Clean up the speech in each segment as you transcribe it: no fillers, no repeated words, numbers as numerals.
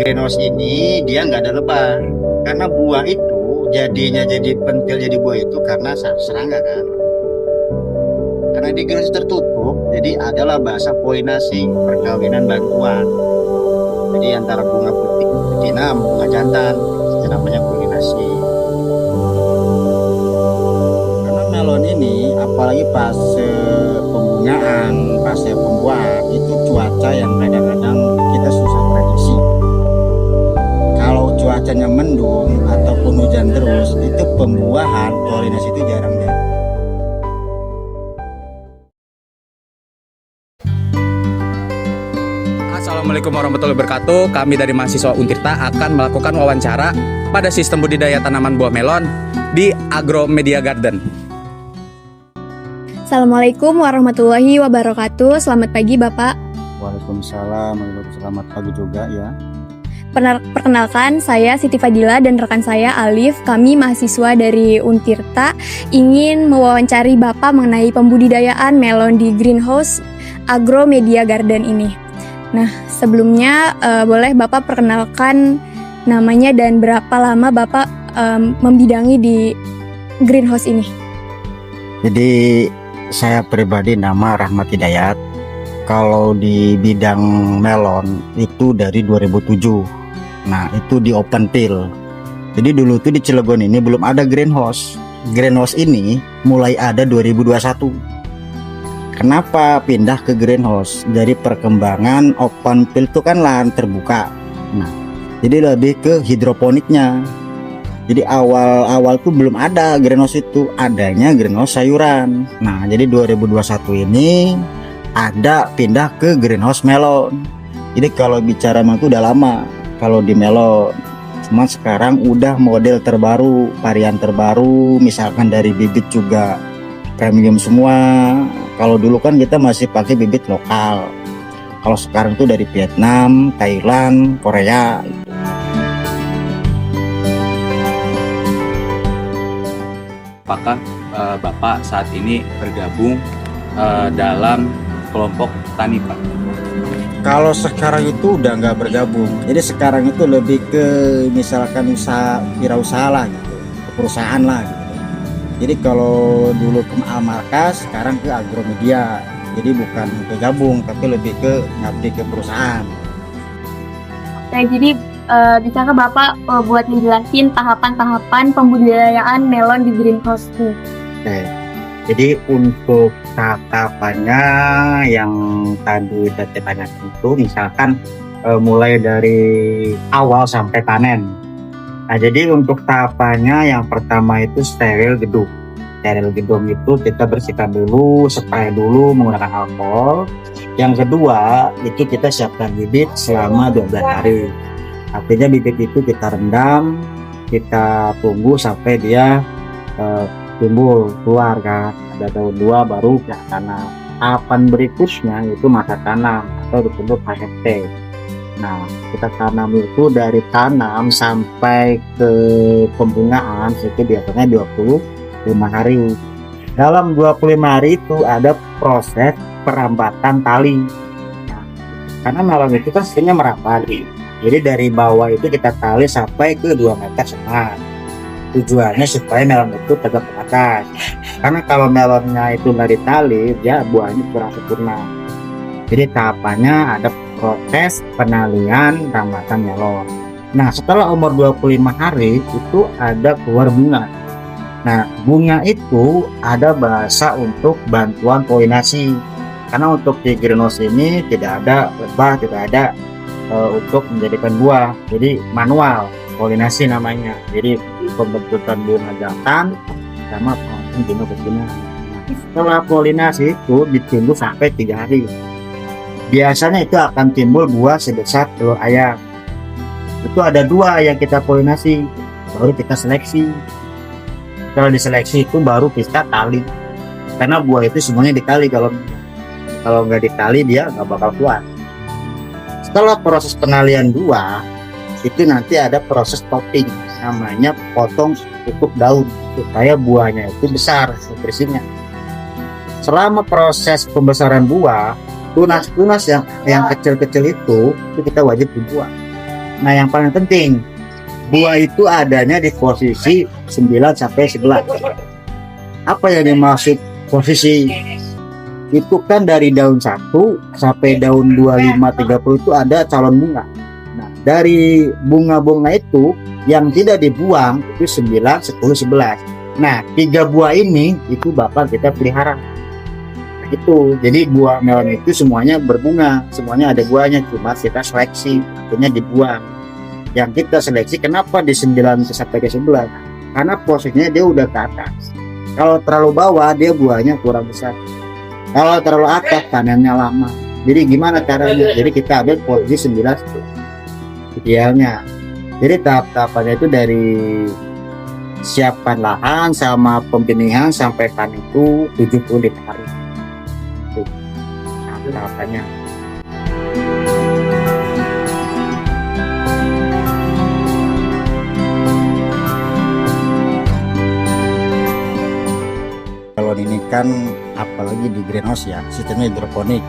greenhouse ini dia nggak ada lebah, karena buah itu jadinya jadi pentil jadi buah itu karena serangga kan. Karena di greenhouse tertutup, jadi adalah bahasa polinasi, perkawinan bantuan. Jadi antara bunga putih betina sama bunga jantan, itu namanya polinasi. Karena melon ini apalagi pas pembungaan, pas pembuahan itu cuaca yang kadang-kadang kita susah prediksi. Kalau cuacanya mendung ataupun hujan terus, itu pembuahan polinasi itu jarang deh. Assalamualaikum warahmatullahi wabarakatuh. Kami dari mahasiswa Untirta akan melakukan wawancara pada sistem budidaya tanaman buah melon di Agromedia Garden. Assalamualaikum warahmatullahi wabarakatuh. Selamat pagi Bapak. Waalaikumsalam, selamat pagi juga ya. Perkenalkan, saya Siti Fadila dan rekan saya Alif. Kami mahasiswa dari Untirta ingin mewawancari Bapak mengenai pembudidayaan melon di greenhouse Agromedia Garden ini. Nah, sebelumnya boleh Bapak perkenalkan namanya dan berapa lama Bapak membidangi di greenhouse ini? Jadi saya pribadi nama Rahmat Hidayat. Kalau di bidang melon itu dari 2007. Nah, itu di open field. Jadi dulu tuh di Cilegon ini belum ada greenhouse. Greenhouse ini mulai ada 2021. Kenapa pindah ke greenhouse? Dari perkembangan open field itu kan lahan terbuka. Nah, jadi lebih ke hidroponiknya. Jadi awal-awal tuh belum ada greenhouse itu, adanya greenhouse sayuran. Nah, jadi 2021 ini ada pindah ke greenhouse melon. Jadi kalau bicara memang itu udah lama kalau di melon. Cuma sekarang udah model terbaru, varian terbaru, misalkan dari bibit juga premium semua. Kalau dulu kan kita masih pakai bibit lokal. Kalau sekarang tuh dari Vietnam, Thailand, Korea. Apakah Bapak saat ini bergabung dalam kelompok tani, Pak? Kalau sekarang itu udah nggak bergabung. Jadi sekarang itu lebih ke misalkan wirausaha lah gitu, ke perusahaan lah gitu. Jadi kalau dulu ke Almarkas, sekarang ke Agromedia. Jadi bukan ke gabung, tapi lebih ke ngabdi ke perusahaan. Oke, jadi bisakah Bapak buat ngejelasin tahapan-tahapan pembudidayaan melon di greenhouse ini? Oke. Jadi untuk tahapannya yang tadi sudah ditanyakan itu misalkan mulai dari awal sampai panen. Nah, jadi untuk tahapannya yang pertama itu steril gedung. Steril gedung itu kita bersihkan dulu, spray dulu menggunakan alkohol. Yang kedua itu kita siapkan bibit selama 12 hari. Artinya bibit itu kita rendam, kita tunggu sampai dia timbul keluar kan, ada daun dua baru kita tanam. Tahapan berikutnya itu masa tanam atau disebut HFT. Nah, kita tanam itu dari tanam sampai ke pembungaan itu biasanya 25 hari. Dalam 25 hari itu ada proses perambatan tali. Nah, karena melon itu kan sebenarnya merambat. Jadi dari bawah itu kita tali sampai ke 2,5 meter. Tujuannya supaya melon itu tegak ke atas. Karena kalau melonnya itu nggak ditali, dia buahnya kurang sempurna. Jadi tahapannya ada proses penalian rambatan melon. Nah, setelah umur 25 hari itu ada keluar bunga. Nah, bunga itu ada bahasa untuk bantuan polinasi. Karena untuk di greenhouse ini tidak ada lebah, tidak ada untuk menjadikan buah. Jadi manual polinasi namanya. Jadi pembentukan bunga jantan sama pengawasan bunga betina. Setelah polinasi itu ditunggu sampai 3 hari. Biasanya itu akan timbul buah sebesar telur ayam. Itu ada 2 yang kita polinasi, baru kita seleksi. Kalau diseleksi itu baru kita tali. Karena buah itu semuanya ditali, kalau nggak ditali dia nggak bakal keluar. Setelah proses penalian buah, itu nanti ada proses topping, namanya potong tutup daun supaya buahnya itu besar nutrisinya. Selama proses pembesaran buah, tunas-tunas yang kecil-kecil itu kita wajib dibuang. Nah, yang paling penting, buah itu adanya di posisi 9 sampai 11. Apa yang dimaksud posisi? Itu kan dari daun 1 sampai daun 25-30 itu ada calon bunga. Nah, dari bunga-bunga itu yang tidak dibuang itu 9, 10, 11. Nah, 3 buah ini itu Bapak kita pelihara. Nah, itu. Jadi buah melon itu semuanya berbunga, semuanya ada buahnya, cuma kita seleksi, akhirnya dibuang. Yang kita seleksi kenapa di 9 sampai ke 11? Karena posisinya dia udah ke atas. Kalau terlalu bawah dia buahnya kurang besar. Kalau terlalu atas panennya lama. Jadi gimana caranya? Jadi kita ambil posisi 9 idealnya. Jadi tahap-tahapannya itu dari siapkan lahan sama pembenihan sampai panen itu 70 hari. Itu tahapannya. Kalau ini kan apalagi di greenhouse ya, sistemnya hidroponik.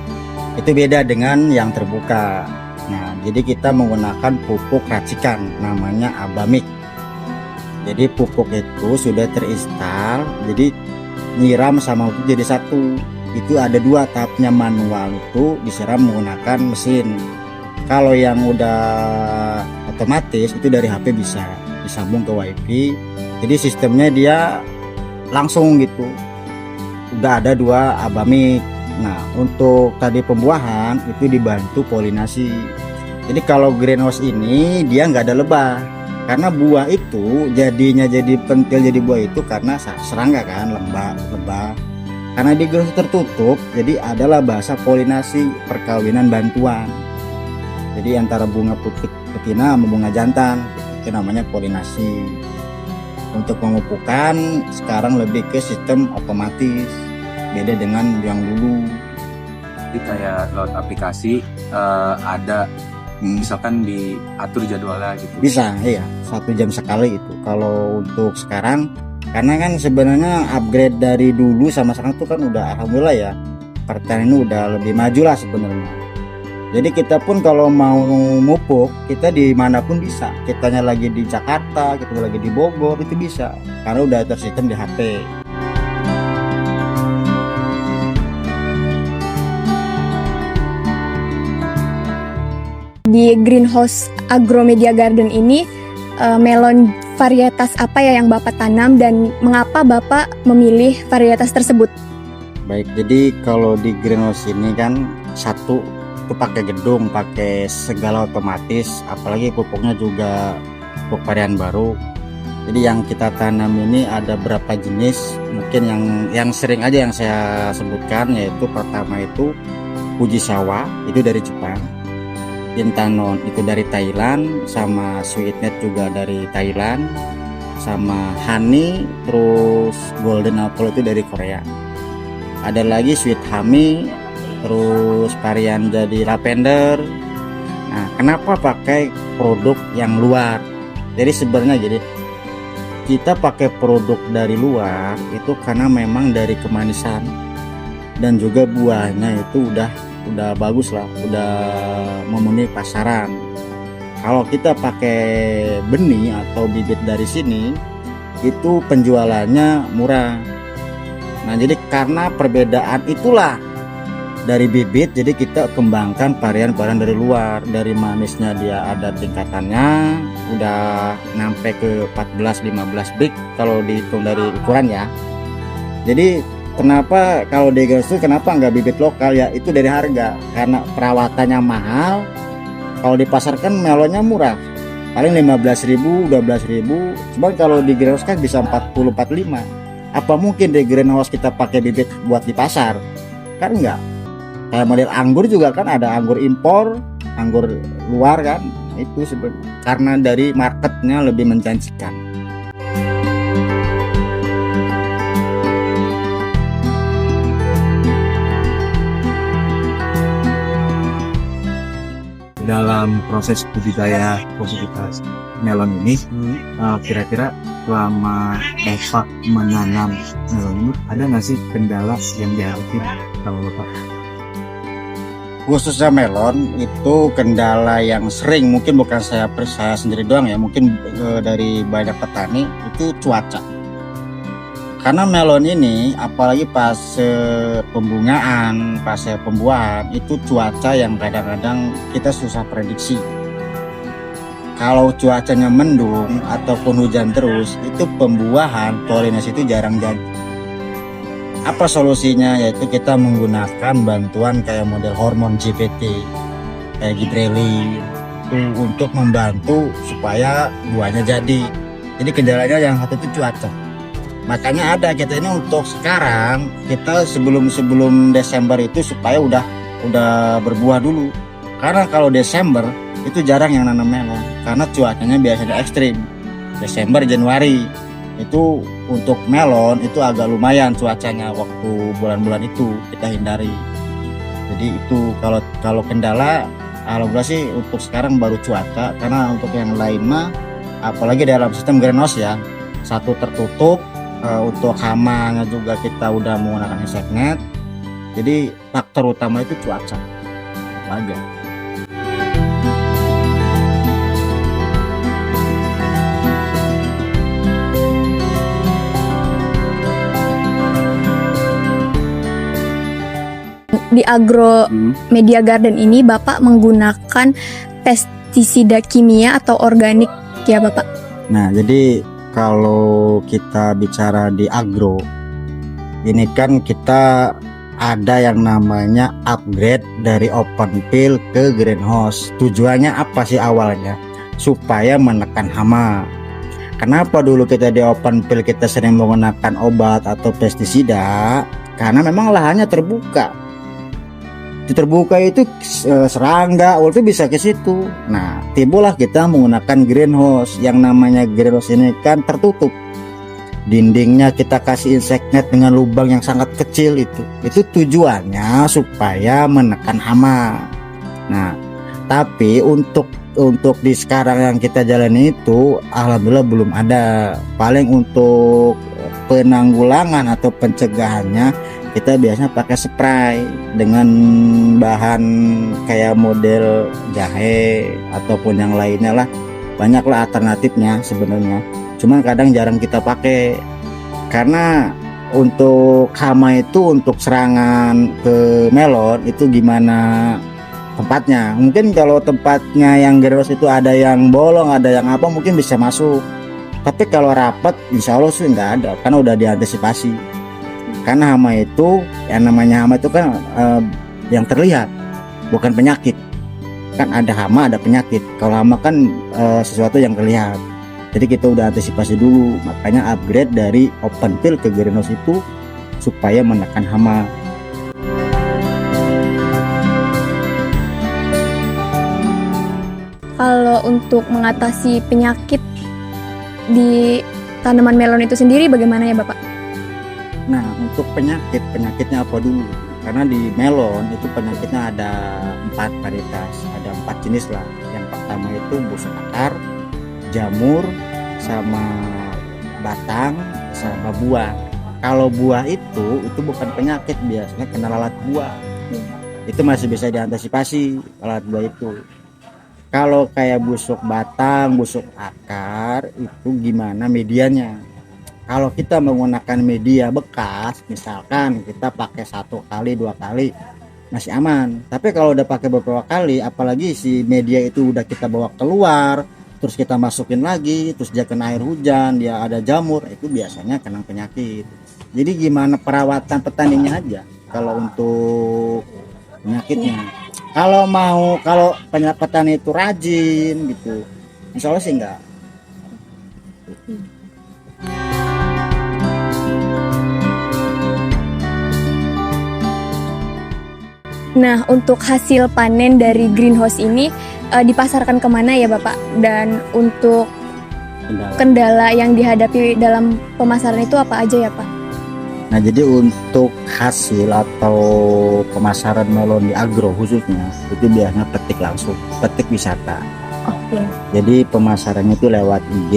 Itu beda dengan yang terbuka. Nah, jadi kita menggunakan pupuk racikan namanya Abamik. Jadi pupuk itu sudah terinstal, jadi nyiram sama pupuk jadi satu. Itu ada 2 tahapnya, manual itu disiram menggunakan mesin. Kalau yang udah otomatis itu dari HP bisa disambung ke WiFi. Jadi sistemnya dia langsung gitu. Udah ada 2 Abamik. Nah, untuk tadi pembuahan itu dibantu polinasi. Jadi kalau greenhouse ini dia nggak ada lebah, karena buah itu jadinya jadi pentil jadi buah itu karena serangga kan, lebah. Karena di greenhouse tertutup, jadi adalah bahasa polinasi, perkawinan bantuan. Jadi antara bunga putih betina sama bunga jantan, itu namanya polinasi. Untuk pemupukan sekarang lebih ke sistem otomatis, beda dengan yang dulu. Jadi kayak lewat aplikasi ada misalkan diatur jadwalnya gitu. Bisa, iya, 1 jam sekali itu. Kalau untuk sekarang, karena kan sebenarnya upgrade dari dulu sama sekarang itu kan udah alhamdulillah ya, pertanian ini udah lebih maju lah sebenarnya. Jadi kita pun kalau mau mupuk, kita dimanapun bisa. Kitanya lagi di Jakarta, kita lagi di Bogor, itu bisa. Karena udah tersistem di HP. Di greenhouse Agromedia Garden ini, melon varietas apa ya yang Bapak tanam dan mengapa Bapak memilih varietas tersebut? Baik, jadi kalau di greenhouse ini kan satu itu pakai gedung, pakai segala otomatis, apalagi pupuknya juga pupuk varian baru. Jadi yang kita tanam ini ada berapa jenis, mungkin yang sering aja yang saya sebutkan, yaitu pertama itu Fujisawa, itu dari Jepang, Intanon itu dari Thailand, sama Sweetnet juga dari Thailand, sama Honey, terus Golden Apple itu dari Korea. Ada lagi Sweet Hami, terus varian jadi lavender. Nah, kenapa pakai produk yang luar? Jadi sebenarnya kita pakai produk dari luar itu karena memang dari kemanisan dan juga buahnya itu udah bagus lah, udah memenuhi pasaran. Kalau kita pakai benih atau bibit dari sini itu penjualannya murah. Nah, jadi karena perbedaan itulah dari bibit, jadi kita kembangkan varian-varian dari luar. Dari manisnya dia ada tingkatannya, udah sampai ke 14-15 big kalau dihitung dari ukuran ya. Jadi kenapa kalau di Greenhouse kenapa nggak bibit lokal ya? Itu dari harga, karena perawatannya mahal. Kalau di pasar kan melonnya murah, paling 15.000, 12.000. Cuman kalau di Greenhouse kan bisa 40-45. Apa mungkin di Greenhouse kita pakai bibit buat di pasar? Kan enggak. Kayak model anggur juga kan ada anggur impor, anggur luar kan, itu sebenarnya karena dari marketnya lebih menjanjikan. Dalam proses budidaya komoditas melon ini, kira-kira selama Bapak menanam melon ini ada nggak sih kendala yang dihadapi kalau Bapak? khususnya melon itu kendala yang sering, mungkin bukan saya sendiri doang ya, mungkin dari banyak petani itu cuaca. Karena melon ini apalagi pas pembungaan, pas pembuahan itu cuaca yang kadang-kadang kita susah prediksi. Kalau cuacanya mendung ataupun hujan terus, itu pembuahan polinasi itu jarang jadi. Apa solusinya? Yaitu kita menggunakan bantuan kayak model hormon GPT, kayak gibrelin, untuk membantu supaya buahnya jadi. Jadi kendalanya yang satu itu cuaca. Makanya ada kita ini untuk sekarang, kita sebelum Desember itu supaya udah berbuah dulu. Karena kalau Desember itu jarang yang nanam melon karena cuacanya biasanya ekstrim. Desember, Januari itu untuk melon itu agak lumayan cuacanya waktu bulan-bulan itu kita hindari. Jadi itu kalau kendala, alhamdulillah sih untuk sekarang baru cuaca. Karena untuk yang lain mah apalagi dalam sistem greenhouse ya, satu tertutup, untuk hamanya juga kita udah menggunakan insect net. Jadi faktor utama itu cuaca aja. Di Agro Media Garden ini Bapak menggunakan pestisida kimia atau organik ya Bapak? Nah, jadi kalau kita bicara di agro, ini kan kita ada yang namanya upgrade dari open field ke greenhouse. Tujuannya apa sih awalnya? Supaya menekan hama. Kenapa dulu kita di open field kita sering menggunakan obat atau pestisida? Karena memang lahannya terbuka. Terbuka itu serangga itu bisa ke situ. Nah, timbullah kita menggunakan greenhouse. Yang namanya greenhouse ini kan tertutup. Dindingnya kita kasih insect net dengan lubang yang sangat kecil itu. Itu tujuannya supaya menekan hama. Nah, tapi untuk di sekarang yang kita jalani itu alhamdulillah belum ada. Paling untuk penanggulangan atau pencegahannya kita biasanya pakai spray dengan bahan kayak model jahe ataupun yang lainnya lah. Banyaklah alternatifnya sebenarnya. Cuman kadang jarang kita pakai karena untuk hama itu, untuk serangan ke melon itu gimana tempatnya. Mungkin kalau tempatnya yang greenhouse itu ada yang bolong, ada yang apa, mungkin bisa masuk. Tapi kalau rapat insya Allah sih nggak ada karena udah diantisipasi. Karena hama itu, yang namanya hama itu kan yang terlihat, bukan penyakit. Kan ada hama, ada penyakit. Kalau hama kan sesuatu yang terlihat. Jadi kita udah antisipasi dulu. Makanya upgrade dari open field ke greenhouse itu supaya menekan hama. Kalau untuk mengatasi penyakit di tanaman melon itu sendiri bagaimana ya Bapak? Nah, untuk penyakitnya apa dulu? Karena di melon itu penyakitnya ada 4 varietas, ada 4 jenis lah. Yang pertama itu busuk akar, jamur, sama batang, sama buah. Kalau buah itu bukan penyakit, biasanya kena lalat buah. Itu masih bisa diantisipasi lalat buah itu. Kalau kayak busuk batang, busuk akar, itu gimana medianya? Kalau kita menggunakan media bekas, misalkan kita pakai 1 kali 2 kali masih aman. Tapi kalau udah pakai beberapa kali, apalagi si media itu udah kita bawa keluar, terus kita masukin lagi, terus dia kena air hujan, dia ada jamur, itu biasanya kena penyakit. Jadi gimana perawatan petaninya aja kalau untuk penyakitnya. Kalau petani itu rajin gitu, insya Allah sih enggak. Nah, untuk hasil panen dari greenhouse ini dipasarkan kemana ya Bapak? Dan untuk kendala yang dihadapi dalam pemasaran itu apa aja ya Pak? Nah, jadi untuk hasil atau pemasaran melon di agro khususnya itu biasanya petik langsung, petik wisata. Oke. Jadi pemasarannya itu lewat IG,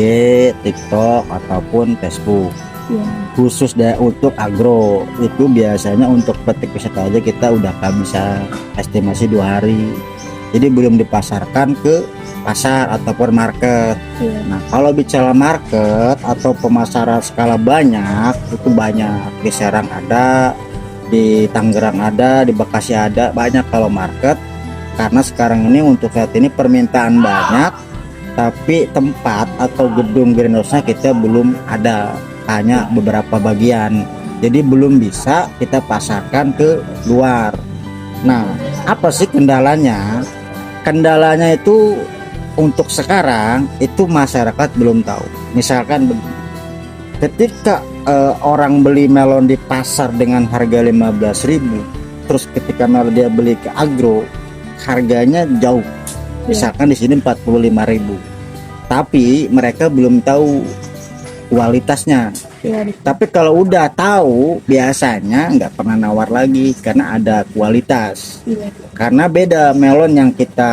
TikTok ataupun Facebook. Iya. Khusus untuk agro itu biasanya untuk petik wisata aja kita udah bisa estimasi 2 hari. Jadi belum dipasarkan ke pasar ataupun market. Iya. Nah, kalau bicara market atau pemasaran skala banyak, itu banyak. Di Serang ada, di Tangerang ada, di Bekasi ada, banyak kalau market. Karena sekarang ini untuk saat ini permintaan banyak, tapi tempat atau gedung greenhouse-nya kita belum ada, hanya beberapa bagian. Jadi belum bisa kita pasarkan ke luar. Nah, apa sih kendalanya? Kendalanya itu untuk sekarang itu masyarakat belum tahu. Misalkan ketika orang beli melon di pasar dengan harga 15.000, terus ketika melon dia beli ke agro harganya jauh. Misalkan di sini 45.000. Tapi mereka belum tahu kualitasnya. Iya. Tapi kalau udah tahu biasanya nggak pernah nawar lagi karena ada kualitas. Iya. Karena beda melon yang kita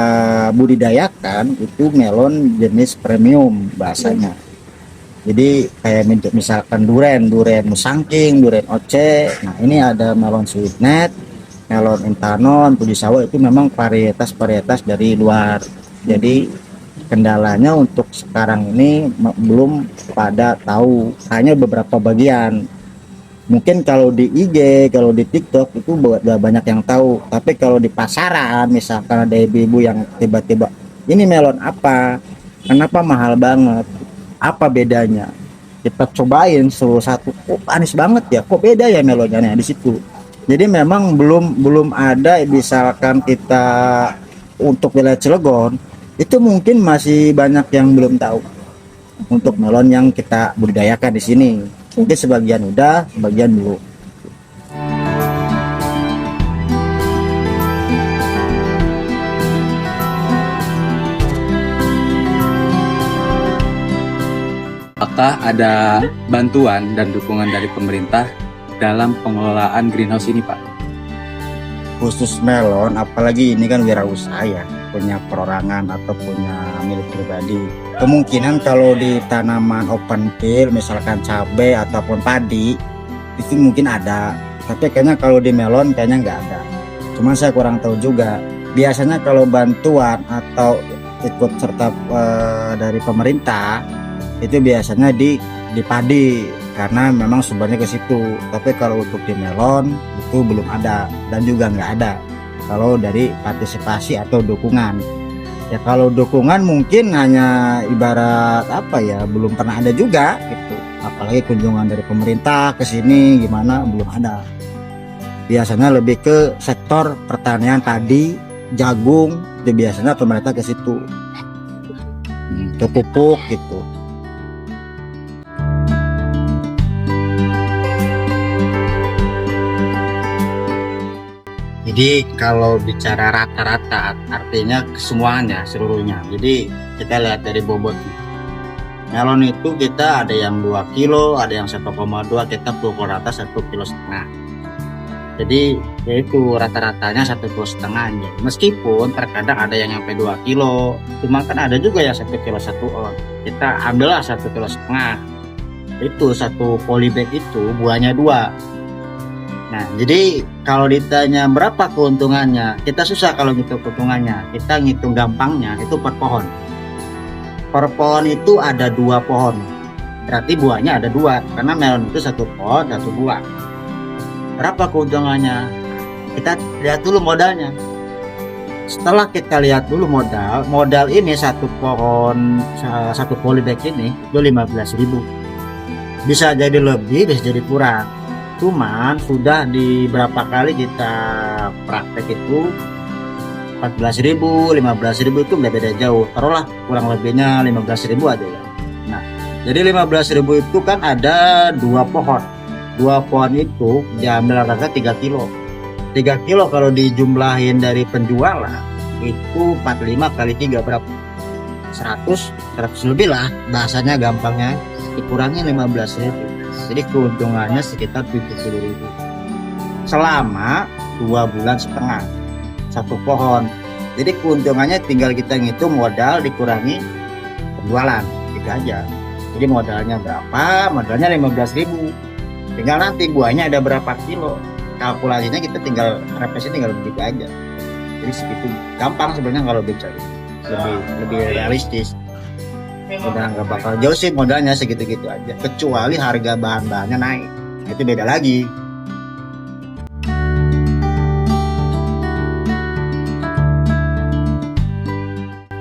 budidayakan itu melon jenis premium bahasanya. Jadi kayak misalkan duren musangking, duren oce. Nah ini ada melon sweetnet, melon intanon, pujisawa itu memang varietas dari luar. Jadi kendalanya untuk sekarang ini belum pada tahu, hanya beberapa bagian. Mungkin kalau di IG, kalau di TikTok itu udah banyak yang tahu. Tapi kalau di pasaran, misalkan ada ibu-ibu yang tiba-tiba, ini melon apa? Kenapa mahal banget? Apa bedanya? Kita cobain satu, kok manis banget ya? Kok beda ya melonnya? Nah, di situ. Jadi memang belum ada, misalkan kita untuk wilayah Cilegon itu mungkin masih banyak yang belum tahu untuk melon yang kita budidayakan di sini. Mungkin sebagian udah, sebagian belum. Apakah ada bantuan dan dukungan dari pemerintah dalam pengelolaan greenhouse ini, Pak? Khusus melon, apalagi ini kan wirausaha ya, punya perorangan atau punya milik pribadi. Kemungkinan kalau di tanaman open field, misalkan cabai ataupun padi, itu mungkin ada. Tapi kayaknya kalau di melon kayaknya nggak ada. Cuma saya kurang tahu juga. Biasanya kalau bantuan atau ikut serta dari pemerintah, itu biasanya di padi. Karena memang sumbernya ke situ. Tapi kalau untuk di melon itu belum ada dan juga nggak ada kalau dari partisipasi atau dukungan. Ya kalau dukungan mungkin hanya ibarat apa ya, belum pernah ada juga gitu. Apalagi kunjungan dari pemerintah ke sini gimana, belum ada. Biasanya lebih ke sektor pertanian tadi, jagung, itu biasanya pemerintah ke situ. Ke pupuk gitu. Jadi kalau bicara rata-rata artinya semuanya, seluruhnya. Jadi kita lihat dari bobot melon itu kita ada yang 2 kilo, ada yang 1,2, kita pukul rata 1,5 kilo. Jadi yaitu rata-ratanya 1,5 kilo. Meskipun terkadang ada yang sampai 2 kilo, cuma kan ada juga yang 1 kilo 1 on. Kita ambillah 1,5 kilo. Itu satu polybag itu buahnya 2. Nah, jadi kalau ditanya berapa keuntungannya, kita susah kalau ngitung keuntungannya. Kita ngitung gampangnya itu per pohon. Per pohon itu ada 2 pohon. Berarti buahnya ada 2. Karena melon itu 1 pohon, 1 buah. Berapa keuntungannya? Kita lihat dulu modalnya. Setelah kita lihat dulu modal ini 1 pohon, 1 polybag ini itu 15.000. Bisa jadi lebih, bisa jadi kurang. Cuman sudah di berapa kali kita praktek itu 14.000, 15.000 itu beda jauh. Taruhlah kurang lebihnya 15.000 aja ya. Nah, jadi 15.000 itu kan ada 2 pohon. 2 pohon itu diambil rata 3 kilo. 3 kilo kalau dijumlahin dari penjualan itu 45 kali 3 berapa? 100 lebih lah. Bahasanya gampangnya dikurangi 15.000. Jadi keuntungannya sekitar 70.000 selama 2,5 bulan 1 pohon. Jadi keuntungannya tinggal kita ngitung modal dikurangi penjualan, gitu aja. Jadi modalnya berapa? Modalnya 15.000. Tinggal nanti buahnya ada berapa kilo. Kalkulasinya kita tinggal refleksi tinggal begitu aja. Jadi segitu gampang sebenarnya kalau bicara lebih realistis. Udah nggak bakal jauh sih modalnya segitu-gitu aja. Kecuali harga bahan-bahannya naik, itu beda lagi.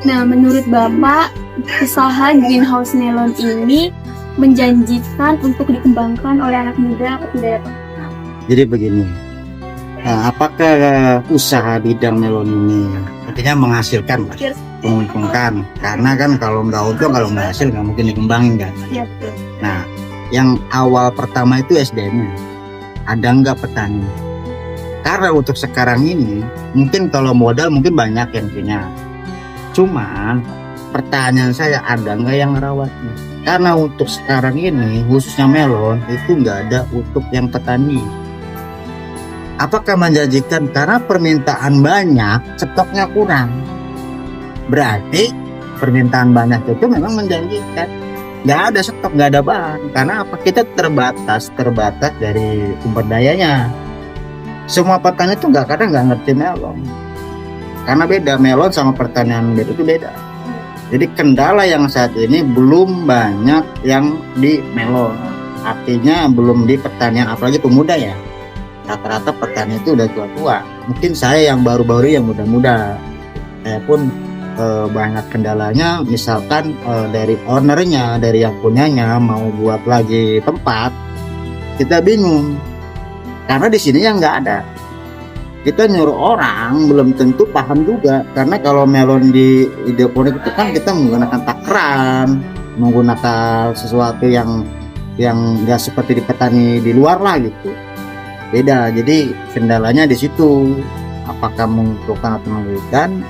Nah, menurut Bapak, usaha greenhouse melon ini menjanjikan untuk dikembangkan oleh anak muda atau tidak? Jadi begini, apakah usaha bidang melon ini artinya menghasilkan, Mas? Menguntungkan? Karena kan kalau nggak untung, kalau nggak hasil nggak mungkin dikembangin kan. Iya, betul. Nah, yang awal pertama itu SDM, ada nggak petani? Karena untuk sekarang ini mungkin kalau modal mungkin banyak yang punya. Cuman pertanyaan saya, ada nggak yang merawatnya? Karena untuk sekarang ini khususnya melon itu nggak ada untuk yang petani. Apakah menjanjikan? Karena permintaan banyak, stoknya kurang. Berarti permintaan banyak itu memang menjanjikan. Nggak ada stok, nggak ada bahan. Karena apa? Kita terbatas dari sumber dayanya. Semua petani itu kadang nggak ngerti melon. Karena beda, melon sama pertanian itu beda. Jadi kendala yang saat ini belum banyak yang di melon. Artinya belum di pertanian, apalagi pemuda ya. Rata-rata petani itu udah tua-tua. Mungkin saya yang baru-baru yang muda-muda. Saya pun banyak kendalanya, misalkan dari ownernya, dari yang punyanya mau buat lagi tempat, kita bingung. Karena di sini yang nggak ada. Kita nyuruh orang belum tentu paham juga, karena kalau melon di hidroponik itu kan kita menggunakan takaran, menggunakan sesuatu yang nggak seperti di petani di luar lah gitu, beda. Jadi kendalanya di situ, apakah menguntungkan atau merugikan?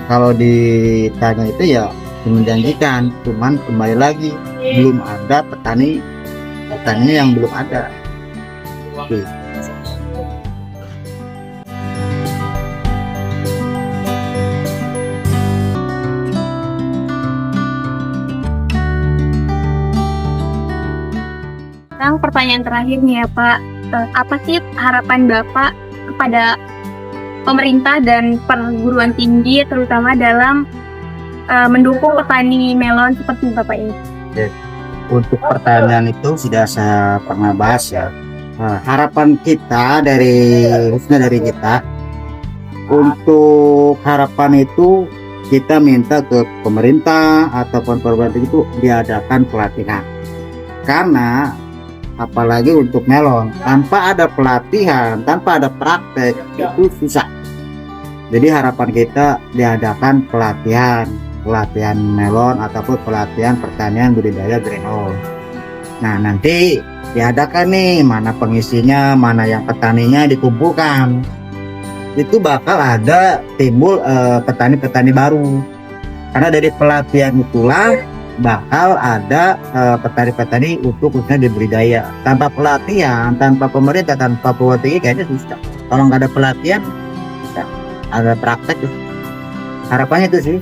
Kalau ditanya itu ya menjanjikan, cuman kembali lagi belum ada petani yang belum ada. Oke. Sekarang pertanyaan terakhir nih ya Pak, apa sih harapan Bapak kepada pemerintah dan perguruan tinggi terutama dalam mendukung petani melon seperti Bapak ini? Untuk pertanyaan itu sudah saya pernah bahas ya. Harapan kita khususnya dari kita, untuk harapan itu kita minta ke pemerintah ataupun perguruan tinggi itu diadakan pelatihan. Karena apalagi untuk melon, tanpa ada pelatihan, tanpa ada praktek itu susah. Jadi harapan kita diadakan pelatihan melon ataupun pelatihan pertanian budidaya greenhouse. Nah, nanti diadakan nih, mana pengisinya, mana yang petaninya dikumpulkan. Itu bakal ada timbul petani-petani baru. Karena dari pelatihan itulah bakal ada petani-petani untuk khususnya di budidaya. Tanpa pelatihan, tanpa pemerintah, tanpa perguruan tinggi kayaknya susah. Kalau nggak ada pelatihan, susah. Ada praktek. Harapannya itu sih,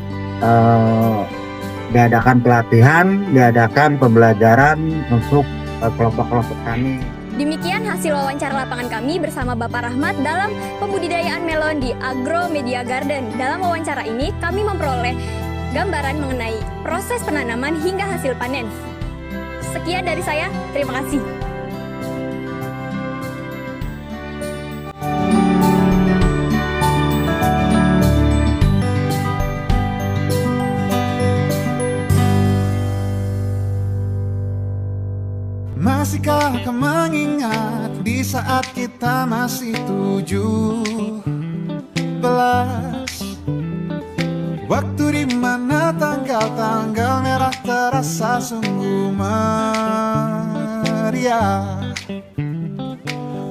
diadakan pelatihan, diadakan pembelajaran untuk kelompok-kelompok tani. Demikian hasil wawancara lapangan kami bersama Bapak Rahmat dalam pembudidayaan melon di Agro Media Garden. Dalam wawancara ini kami memperoleh gambaran mengenai proses penanaman hingga hasil panen. Sekian dari saya, terima kasih. Masihkah kau mengingat di saat kita masih 17? Waktu di mana tanggal-tanggal merah terasa sungguh meriah.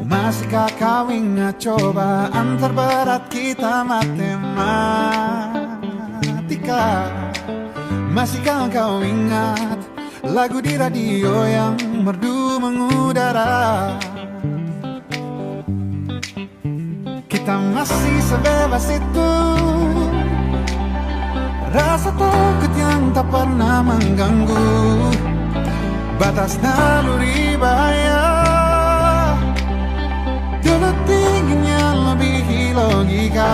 Masihkah kau ingat cobaan terberat kita matematika? Masihkah kau ingat lagu di radio yang merdu mengudara? Kita masih sebebas itu, rasa takut yang tak pernah mengganggu. batas naluri bahaya. Dulu tingginya lebih logika.